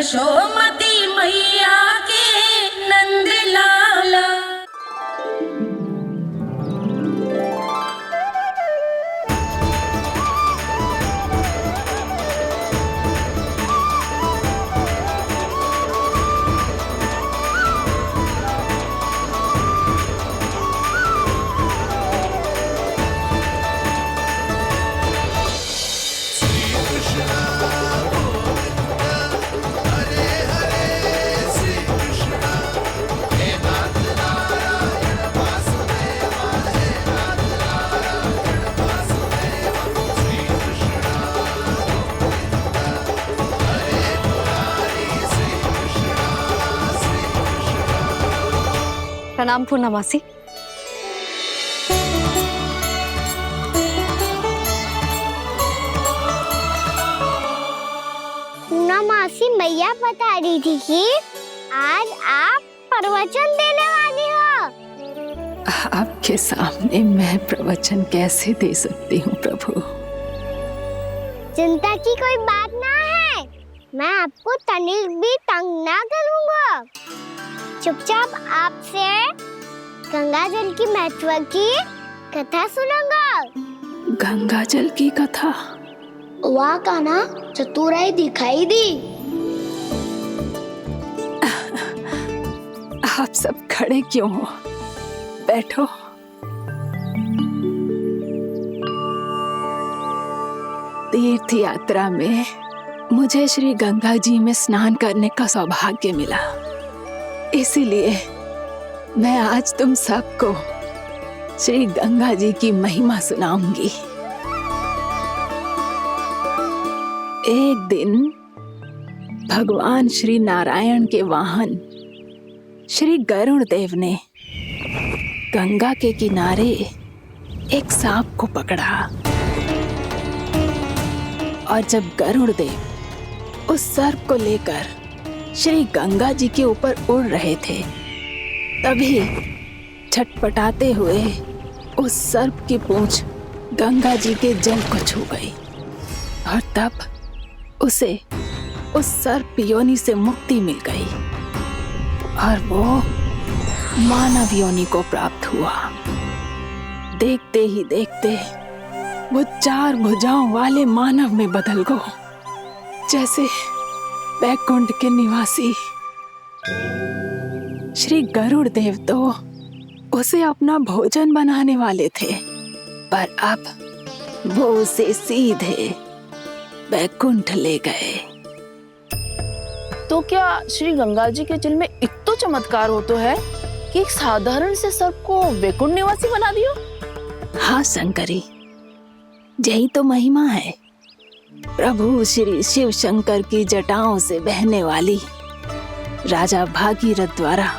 यशोमती मैया के नंद लाला। प्रणाम पूर्णमासी। पूर्णमासी मैया बता रही थी कि आज आप प्रवचन देने वाली हो। आपके सामने मैं प्रवचन कैसे दे सकती हूँ प्रभु? चिंता की कोई बात ना है, मैं आपको तनिक भी तंग ना करूँगा। चुपचाप आपसे गंगा जल की महत्व की कथा सुनूंगा। गंगा जल की कथा? वहाँ का ना चतुराई दिखाई दी। आप सब खड़े क्यों हो? बैठो। तीर्थ यात्रा में मुझे श्री गंगा जी में स्नान करने का सौभाग्य मिला, इसीलिए मैं आज तुम सबको श्री गंगा जी की महिमा सुनाऊंगी। एक दिन भगवान श्री नारायण के वाहन श्री गरुड़ देव ने गंगा के किनारे एक सांप को पकड़ा, और जब गरुड़ देव उस सर्प को लेकर श्री गंगा जी के ऊपर उड़ रहे थे, तभी छटपटाते हुए उस सर्प की पूंछ गंगा जी के जल को छू गई, और तब उसे उस सर्प योनि से मुक्ति मिल गई और वो मानव योनि को प्राप्त हुआ। देखते ही देखते वो 4 भुजाओं वाले मानव में बदल गया, जैसे बैकुंठ के निवासी। श्री गरुड़ देव तो उसे अपना भोजन बनाने वाले थे, पर अब वो उसे सीधे बैकुंठ ले गए। तो क्या श्री गंगा जी के जल में इतना चमत्कार हो तो है कि एक साधारण से सर्प को बैकुंठ निवासी बना दियो? हाँ शंकरी, यही तो महिमा है। प्रभु श्री शिव शंकर की जटाओं से बहने वाली राजा भागीरथ द्वारा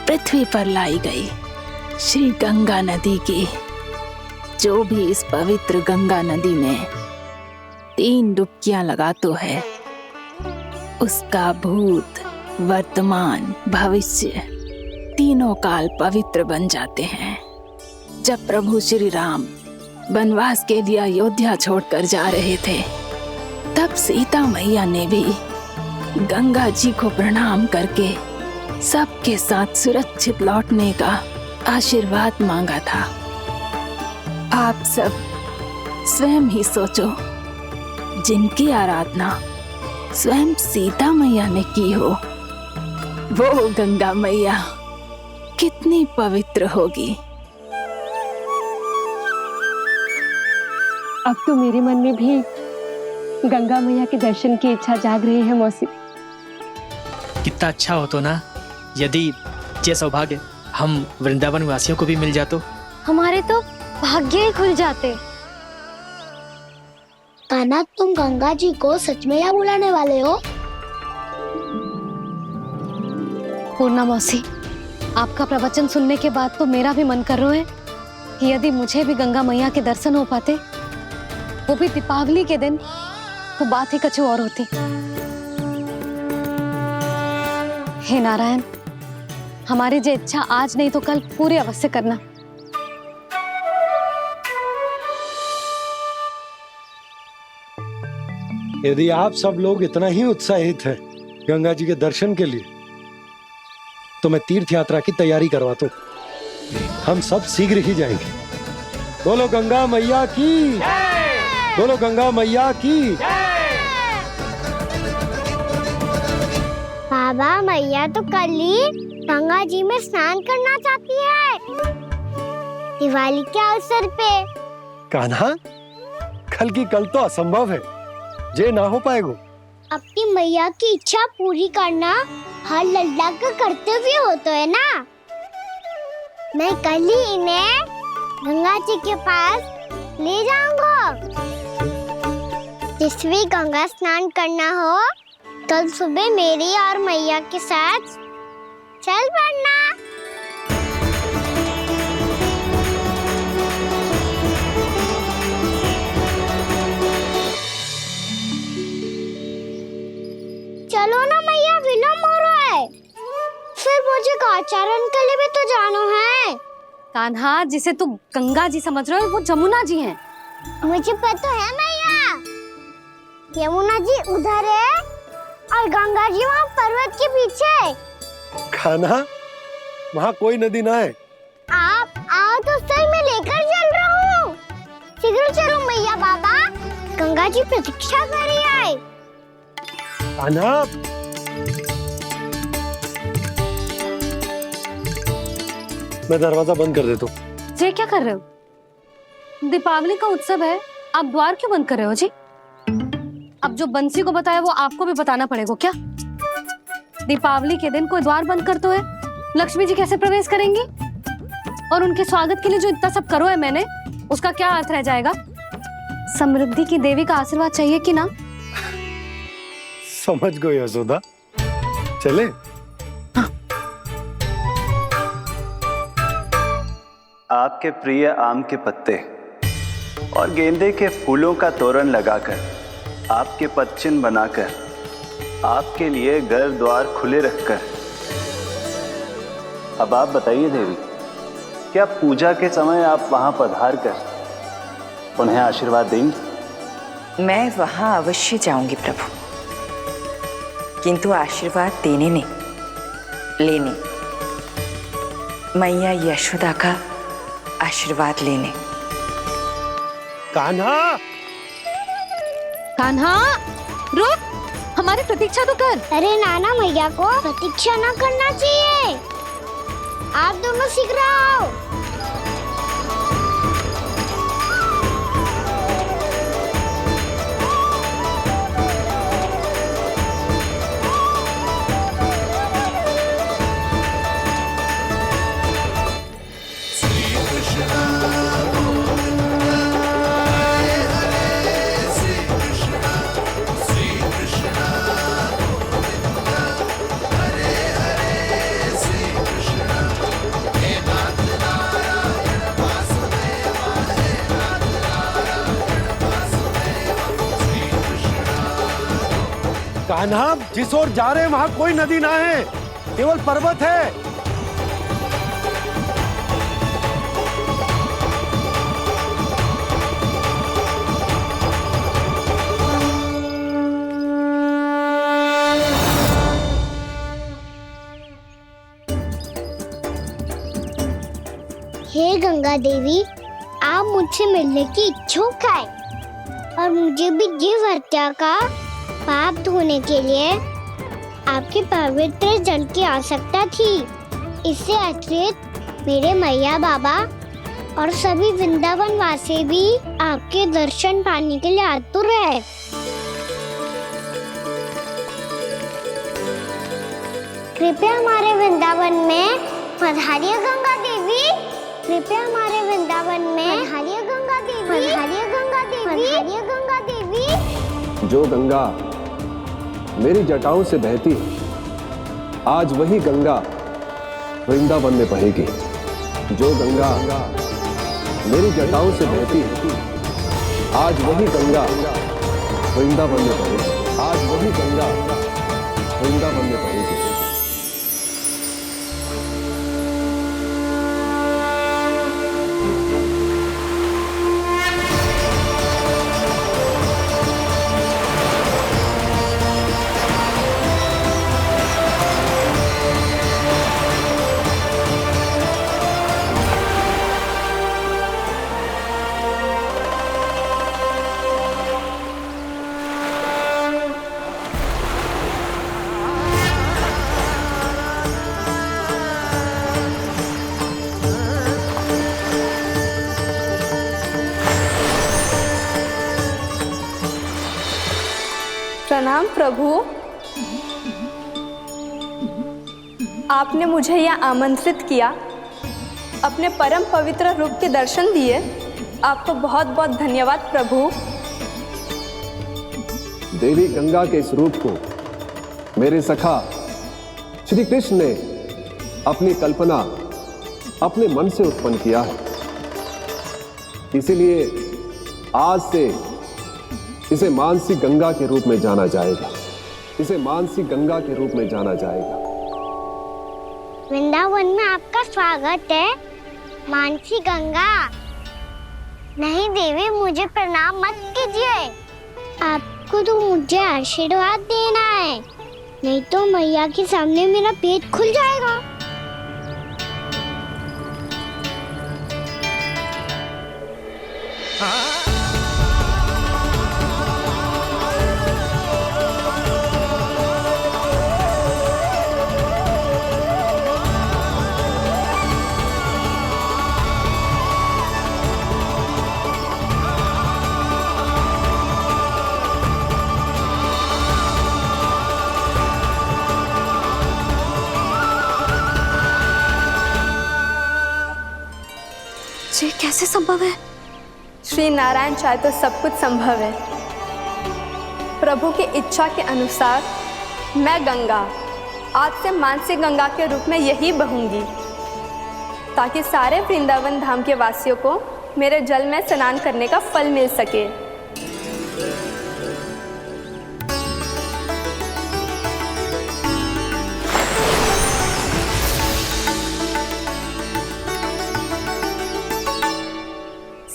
पृथ्वी पर लाई गई श्री गंगा नदी की, जो भी इस पवित्र गंगा नदी में 3 डुबकियां लगाता है, उसका भूत, वर्तमान, भविष्य तीनों काल पवित्र बन जाते हैं। जब प्रभु श्री राम वनवास के लिए अयोध्या छोड़कर जा रहे थे, तब सीता मैया ने भी गंगा जी को प्रणाम करके सबके साथ सुरक्षित लौटने का आशीर्वाद मांगा था। आप सब स्वयं ही सोचो, जिनकी आराधना स्वयं सीता मैया ने की हो, वो गंगा मैया कितनी पवित्र होगी। अब तो मेरे मन में भी गंगा मैया के दर्शन की इच्छा जाग रही है मौसी। कितना अच्छा हो तो ना यदि ये सौभाग्य हम वृंदावन वासियों को भी मिल जातो। हमारे तो भाग्य ही खुल जाते। कान्हा, तुम गंगा जी को सच में यहाँ बुलाने वाले हो? पूर्णा मौसी, आपका प्रवचन सुनने के बाद तो मेरा भी मन कर रहा है कि यदि मुझे भी गंगा मैया के दर्शन हो पाते, वो भी दीपावली के दिन, तो बात ही कुछ और होती। हे नारायण, हमारी जो इच्छा आज नहीं तो कल पूरी अवश्य करना। यदि आप सब लोग इतना ही उत्साहित हैं गंगा जी के दर्शन के लिए तो मैं तीर्थ यात्रा की तैयारी करवाता हूँ। हम सब शीघ्र ही जाएंगे। बोलो गंगा मैया की, बोलो गंगा मैया की। बाबा, मैया तो कल ही गंगा जी में स्नान करना चाहती है, दिवाली के अवसर पे। कान्हा, कल की कल तो असंभव है, जे ना हो पाएगा। अपनी मैया की इच्छा पूरी करना हर लल्ला का कर्तव्य होता है ना। मैं कल ही इन्हें गंगा जी के पास ले जाऊंगा। जिस भी गंगा स्नान करना हो, कल सुबह मेरी और मैया के साथ चल पड़ना। चलो ना मैया, विलम्ब हो रहा है। फिर मुझे आचरण के लिए भी तो जाना है। कान्हा, जिसे तू गंगा जी समझ रहे हो वो जमुना जी हैं। मुझे पता है मैया, यमुना जी उधर है और गंगा जी वहाँ पर्वत के पीछे। कान्हा, वहाँ कोई नदी ना है। आप आओ तो सही, मैं लेकर चल रहा हूँ। शीघ्र चलो मैया। बाबा, गंगा जी प्रतीक्षा कर रही है। कान्हा, मैं दरवाजा बंद कर देता हूँ। ये क्या कर रहे हो? दीपावली का उत्सव है, आप द्वार क्यों बंद कर रहे हो जी? अब जो बंसी को बताया वो आपको भी बताना पड़ेगा क्या? दीपावली के दिन कोई द्वार बंद कर तो है, लक्ष्मी जी कैसे प्रवेश करेंगी? और उनके स्वागत के लिए जो इतना सब करो है मैंने, उसका क्या अर्थ रह जाएगा? समृद्धि की देवी का आशीर्वाद चाहिए कि ना? समझ गई यशोदा, चले। हाँ। आपके प्रिय आम के पत्ते और गेंदे के फूलों का तोरण लगाकर, आपके पदचिन्ह बनाकर, आपके लिए घर द्वार खुले रखकर, अब आप बताइए देवी, क्या पूजा के समय आप वहां पधार कर उन्हें आशीर्वाद देंगी? मैं वहां अवश्य जाऊंगी प्रभु, किंतु आशीर्वाद देने नहीं, लेने, मैया यशोदा का आशीर्वाद लेने। कान्हा, कान्हा, रुक, हमारी प्रतीक्षा तो कर। अरे नाना, मैया को प्रतीक्षा ना करना चाहिए। आप दोनों शीघ्र आओ। कान्हा, जिस ओर जा रहे हैं वहाँ कोई नदी ना है, केवल पर्वत है। हे गंगा देवी, आप मुझसे मिलने की इच्छुक है और मुझे भी जीव हत्या का पाप धोने के लिए आपके पवित्र जल की आवश्यकता थी। इससे अतिरिक्त मेरे मैया बाबा और सभी वृंदावन वासी भी आपके दर्शन पाने के लिए आतुर है। कृपया हमारे वृंदावन में पधारिए गंगा देवी। कृपया हमारे वृंदावन में पधारिए गंगा देवी। पधारिए गंगा देवी। पधारिए गंगा देवी। जो गंगा मेरी जटाओं से बहती है, आज वही गंगा वृंदावन में बहेगी। जो गंगा मेरी जटाओं से बहती है, आज वही गंगा वृंदावन में बहेगी। आज वही गंगा वृंदावन में बहेगी। प्रणाम प्रभु। आपने मुझे यह आमंत्रित किया, अपने परम पवित्र रूप के दर्शन दिए। आपको बहुत बहुत धन्यवाद प्रभु। देवी गंगा के इस रूप को मेरे सखा श्री कृष्ण ने अपनी कल्पना अपने मन से उत्पन्न किया है। इसीलिए आज से इसे मानसी गंगा के रूप में जाना जाएगा। इसे मानसी गंगा के रूप में जाना जाएगा। वृंदावन में आपका स्वागत है मानसी गंगा। नहीं देवी, मुझे प्रणाम मत कीजिए। आपको तो मुझे आशीर्वाद देना है, नहीं तो मैया के सामने मेरा पेट खुल जाएगा। ये कैसे संभव है? श्री नारायण चाहे तो सब कुछ संभव है। प्रभु की इच्छा के अनुसार मैं गंगा आज से मानसी गंगा के रूप में यही बहूंगी, ताकि सारे वृंदावन धाम के वासियों को मेरे जल में स्नान करने का फल मिल सके।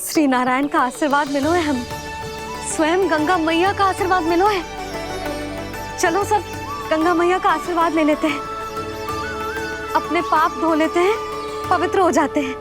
श्री नारायण का आशीर्वाद मिलो है, हम स्वयं गंगा मैया का आशीर्वाद मिलो है। चलो सब गंगा मैया का आशीर्वाद ले लेते हैं, अपने पाप धो लेते हैं, पवित्र हो जाते हैं।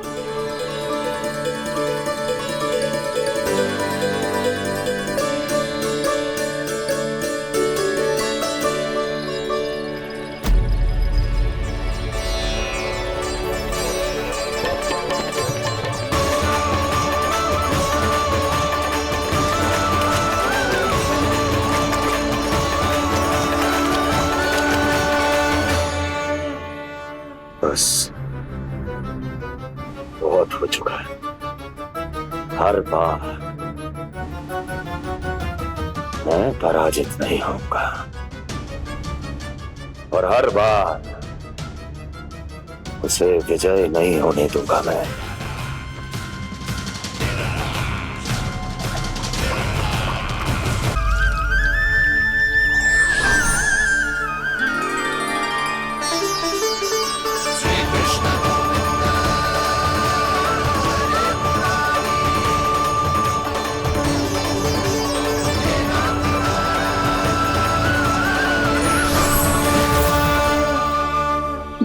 बस बहुत हो चुका है। हर बार मैं पराजित नहीं होऊंगा और हर बार उसे विजय नहीं होने दूंगा मैं।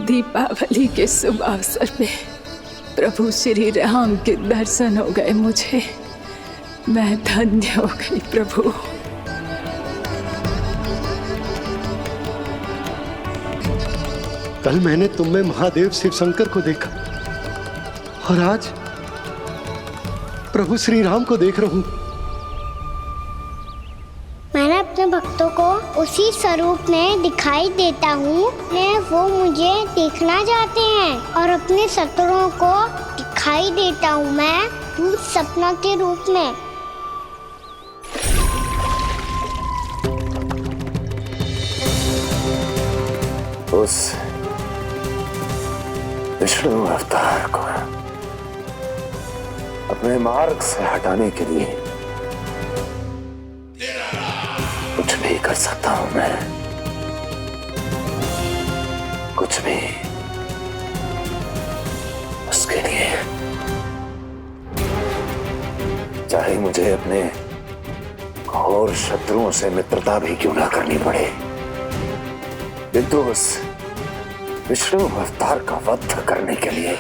दीपावली के शुभ अवसर पे प्रभु श्री राम के दर्शन हो गए मुझे। मैं धन्य हो गई प्रभु। कल मैंने तुम में महादेव शिव शंकर को देखा और आज प्रभु श्री राम को देख रहा हूं। मैंने अपने भक्तों को उसी स्वरूप में दिखाई देता हूँ, वो मुझे देखना चाहते हैं और अपने शत्रुओं को दिखाई देता हूँ मैं भूत सपना के रूप में। उस विष्णु अवतार को अपने मार्ग से हटाने के लिए कुछ भी कर सकता हूं मैं, कुछ भी। उसके लिए चाहे मुझे अपने घोर शत्रुओं से मित्रता भी क्यों ना करनी पड़े, किंतु उस विष्णु अवतार का वध करने के लिए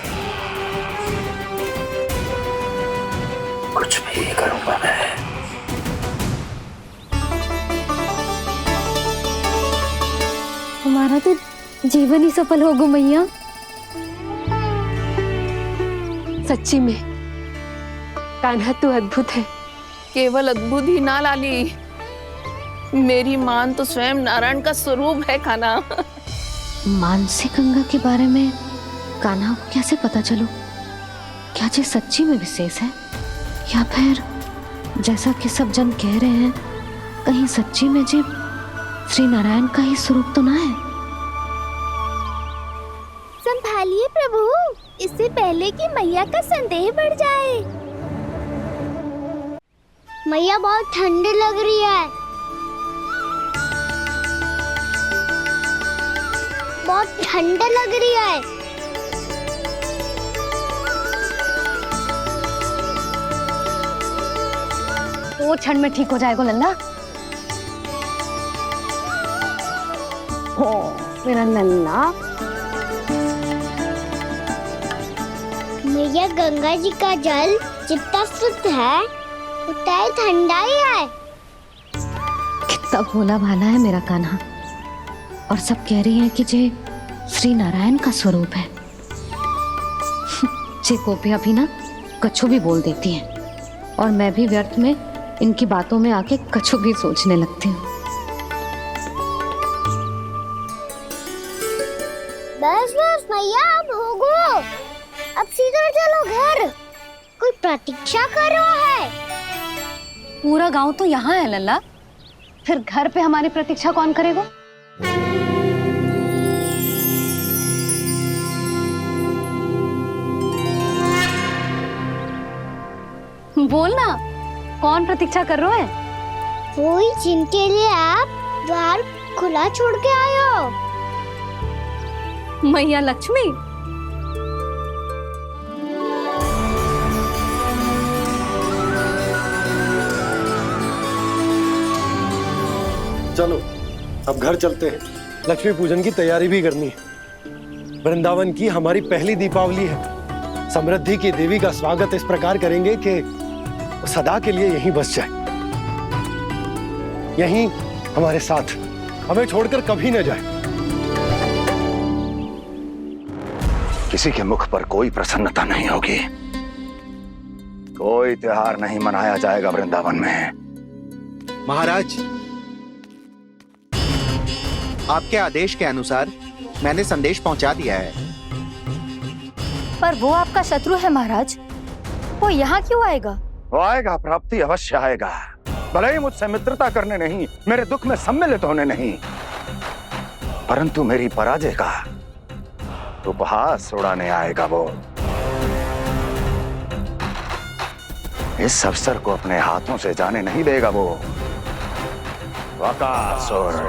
कुछ भी करूंगा मैं। हमारा तो जीवन ही सफल हो गो मैया। सच्ची में कान्हा तू अद्भुत है। केवल अद्भुत ही ना लाली, मेरी मान तो स्वयं नारायण का स्वरूप है कान्हा। मानसी गंगा के बारे में कान्हा को कैसे पता चलो? क्या ये सच्ची में विशेष है, या फिर जैसा कि सब जन कह रहे हैं, कहीं सच्ची में जी श्री नारायण का ही स्वरूप तो ना है? संभालिए प्रभु, इससे पहले कि मैया का संदेह बढ़ जाए। मैया बहुत ठंडी लग रही है, बहुत ठंडा लग रही है। वो क्षण में ठीक हो जाएगा लल्ला। हो मेरा लल्ला। मैया गंगा जी का जल जितना शुद्ध है उतना ही ठंडा ही है। कितना भोला भाला है मेरा कान्हा। और सब कह रही हैं कि ये श्री नारायण का स्वरूप है। जे गोपियां भी ना कछु भी बोल देती हैं, और मैं भी व्यर्थ में इनकी बातों में आके कछु भी सोचने लगती हूँ। बस बस मैया, अब होगो, अब सीधा चलो घर। कोई प्रतीक्षा कर रहा है। पूरा गांव तो यहाँ है लल्ला, फिर घर पे हमारी प्रतीक्षा कौन करेगा? बोलना, कौन प्रतीक्षा कर रहे हैं? वही जिनके लिए आप द्वार खुला छोड़ के आए हो। मैया लक्ष्मी। चलो अब घर चलते हैं, लक्ष्मी पूजन की तैयारी भी करनी है। वृंदावन की हमारी पहली दीपावली है। समृद्धि की देवी का स्वागत इस प्रकार करेंगे कि सदा के लिए यहीं बस जाए, यहीं हमारे साथ, हमें छोड़कर कभी न जाए। किसी के मुख पर कोई प्रसन्नता नहीं होगी, कोई त्योहार नहीं मनाया जाएगा वृंदावन में। महाराज, आपके आदेश के अनुसार मैंने संदेश पहुंचा दिया है। पर वो आपका शत्रु है महाराज, वो यहाँ क्यों आएगा? वो आएगा, प्राप्ति अवश्य आएगा। भले ही मुझसे मित्रता करने नहीं, मेरे दुख में सम्मिलित होने नहीं, परंतु मेरी पराजय का उपहास उड़ाने आएगा वो। इस अवसर को अपने हाथों से जाने नहीं देगा वो। बकासुर।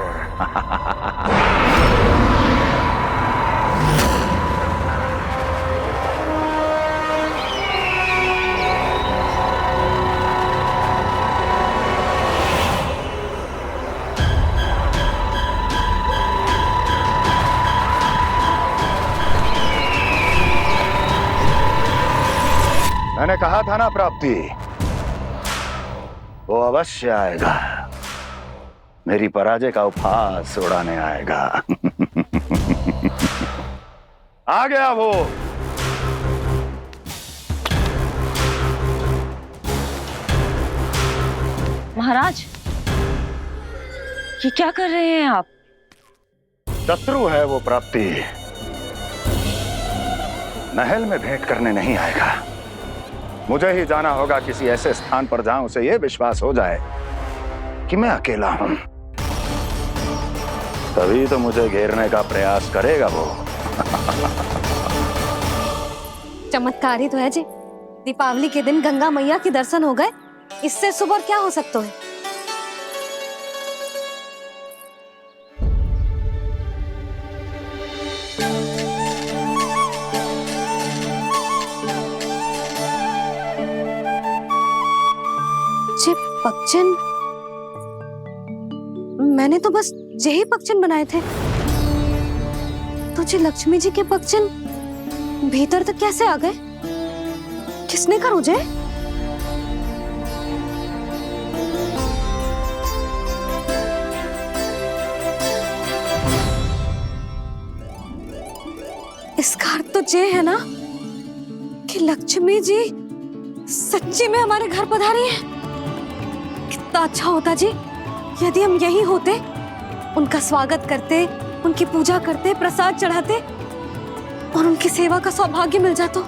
मैंने कहा था ना प्राप्ति, वो अवश्य आएगा, मेरी पराजय का उपहास उड़ाने आएगा। आ गया वो। महाराज, ये क्या कर रहे हैं आप? शत्रु है वो प्राप्ति, महल में भेंट करने नहीं आएगा। मुझे ही जाना होगा किसी ऐसे स्थान पर जहां उसे यह विश्वास हो जाए कि मैं अकेला हूं, तभी तो मुझे घेरने का प्रयास करेगा वो। चमत्कार ही तो है जी, दीपावली के दिन गंगा मैया के दर्शन हो गए, इससे सुपर क्या हो सकता है? जे पक्षन, मैंने तो बस यही पक्षन बनाए थे, तो जे लक्ष्मी जी के पक्षन भीतर तक कैसे आ गए? किसने कर मुझे? इसका अर्थ तो ये है ना कि लक्ष्मी जी सच्ची में हमारे घर पधारी है। कितना अच्छा होता जी यदि हम यही होते, उनका स्वागत करते, उनकी पूजा करते, प्रसाद चढ़ाते और उनकी सेवा का सौभाग्य मिल जाता।